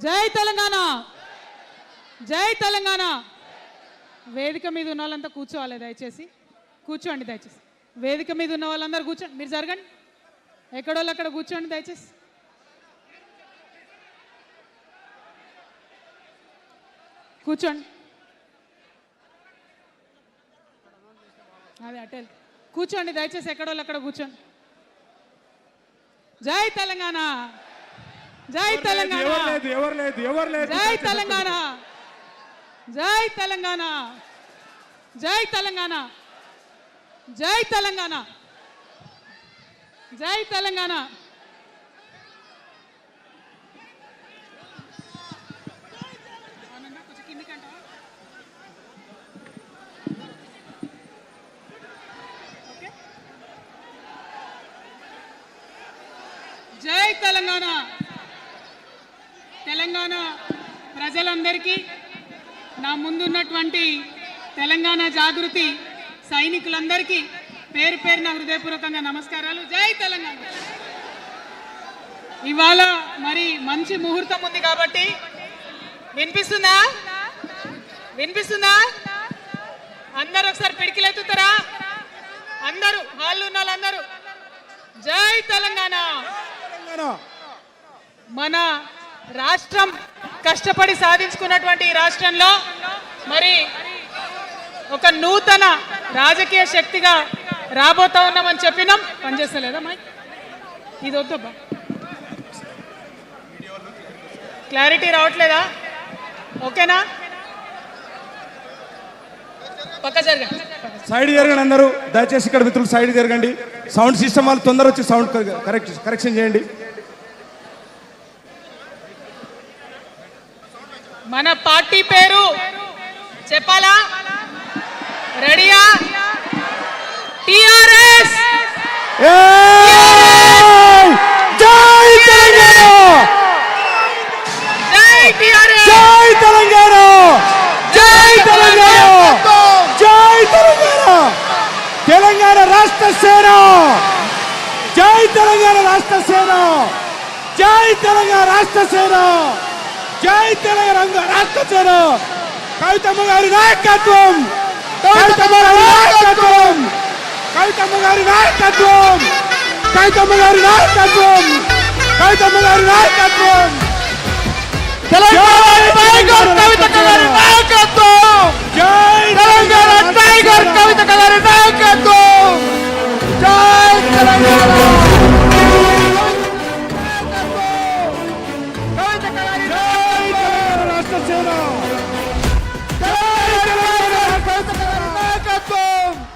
జై తెలంగాణ, జై తెలంగాణ. వేదిక మీద ఉన్న వాళ్ళంతా కూర్చోవాలి, దయచేసి కూర్చోండి. దయచేసి వేదిక మీద ఉన్న వాళ్ళందరూ కూర్చోండి. మీరు జరగండి, ఎక్కడోళ్ళు అక్కడ కూర్చోండి దయచేసి. కూర్చోండి, అదే అటెల్ కూర్చోండి దయచేసి, ఎక్కడోళ్ళు అక్కడ కూర్చోండి. జై తెలంగాణ, జై తెలంగాణ, జై తెలంగాణ, జై తెలంగాణ, జై తెలంగాణ, జై తెలంగాణ, జై తెలంగాణ. జై తెలంగాణ. తెలంగాణ ప్రజలందరికీ, నా ముందున్నటువంటి తెలంగాణ జాగృతి సైనికులందరికీ పేరు పేరున హృదయపూర్వకంగా నమస్కారాలు. జై తెలంగాణ. ఇవాళ మరి మంచి ముహూర్తం ఉంది కాబట్టి వినిపిస్తుందా? వినిపిస్తుందా? అందరూ ఒకసారి పిడికిలు ఎత్తుతారా? అందరూ హాల్లో ఉన్న వాళ్ళందరూ జై తెలంగాణ. మన రాష్ట్రం కష్టపడి సాధించుకున్నటువంటి ఈ రాష్ట్రంలో మరి ఒక నూతన రాజకీయ శక్తిగా రాబోతా ఉన్నామని చెప్పినాం. పనిచేస్తలేదా మై? ఇది వద్దబ్బా, క్లారిటీ రావట్లేదా? ఓకేనా? పక్క జరగండి, సైడ్ జరగండి అందరూ దయచేసి. ఇక్కడ మిత్రులు సైడ్ జరగండి. సౌండ్ సిస్టమ్ వాళ్ళు తొందర వచ్చి సౌండ్ కరెక్షన్ చేయండి. మన పార్టీ పేరు చెప్పాలా? రెడీయా? టిఆర్ఎస్. జై తెలంగాణ, జై టిఆర్ఎస్, జై తెలంగాణ, జై తెలంగాణ, జై తెలంగాణ. తెలంగాణ రాష్ట్ర సేన, జై తెలంగాణ రాష్ట్ర సేన, జై తెలంగాణ రాష్ట్ర సేన, జై తెలంగాణ రాష్ట్ర సేన. కవితమ్మ గారి నాయకత్వం, కవితమ్మ గారి నాయకత్వం, కవితమ్మ గారి నాయకత్వం, కవితమ్మ గారి నాయకత్వం, కవితమ్మ గారి నాయకత్వం. తెలంగాణ టైగర్ కవితమ్మ గారి నాయకత్వం, జై తెలంగాణ టైగర్ కవితమ్మ గారి నాయకత్వం, జై తెలంగాణ.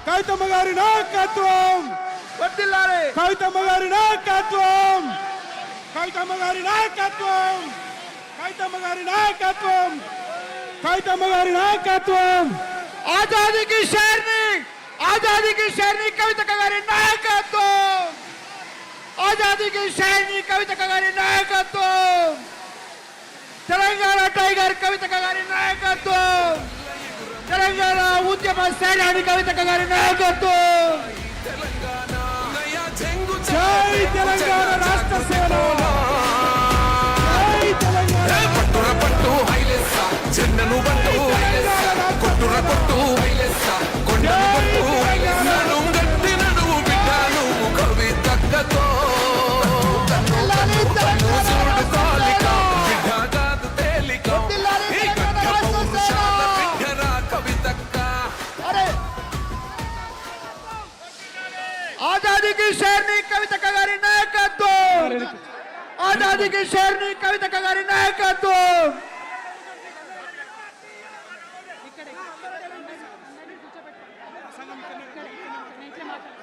కవితమ్మ గారి నాయకత్వం, కవితమ్మ గారి నాయకత్వం, కవితమ్మ గారి నాయకత్వం, కవితమ్మ గారి నాయకత్వం, కవితమ్మ గారి నాయకత్వం. ఆజాదీ కి షేర్ని, ఆజాదీ కి షేర్ని కవితమ్మ గారి నాయకత్వం, ఆజాదీ కి షేర్ని కవితమ్మ గారి నాయకత్వం. తెలంగాణ టైగర్ కవితమ్మ గారి నాయకత్వం, తెలంగాణ ఉద్యమ సేనాని కవితమ్మ గారి నాయకత్వం. జై తెలంగాణ రాష్ట్ర సేన, జై తెలంగాణ. పట్టుర పట్టు హైలెస్స చెన్నను పట్టు కొట్టుర కొట్టు కొండను పట్టు నడుం గట్టి నడువు బిడ్డను కవితక్కతో చూడు కాలిక బిడ్డ కాదు తేలిక ఈ గడ్డ పౌరుషాల బిడ్డరా కవితక్క. आजादी की शेरनी कविता गारी नायकत्व, आजादी की शेरनी कविता गारी नायकत्व.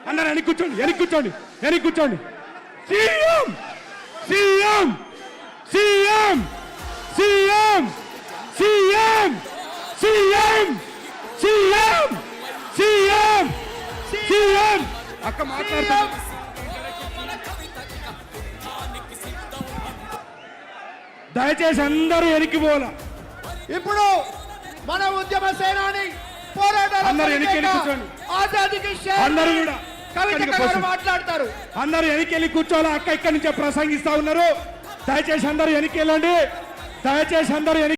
అన్నారు వెనక్కి కూర్చోండి, వెనక్కి కూర్చోండి, వెనక్కి కూర్చోండి. CM, CM, CM, CM, CM, CM, CM, CM, CM. అక్క మాట్లాడుతా. దయచేసి అందరూ వెనక్కి పోలా. ఇప్పుడు మన ఉద్యమ సేనాని పోరాటాల అందరూ వెనక్కి కూర్చోండి. ఆజాదీకి అందరూ కూడా కవితక్క గారు మాట్లాడతారు. అందరూ వెనకెళ్ళి కూర్చోవాలి. అక్క ఇక్కడి నుంచే ప్రసంగిస్తా ఉన్నారు. దయచేసి అందరూ వెనక్కి వెళ్ళండి. దయచేసి అందరూ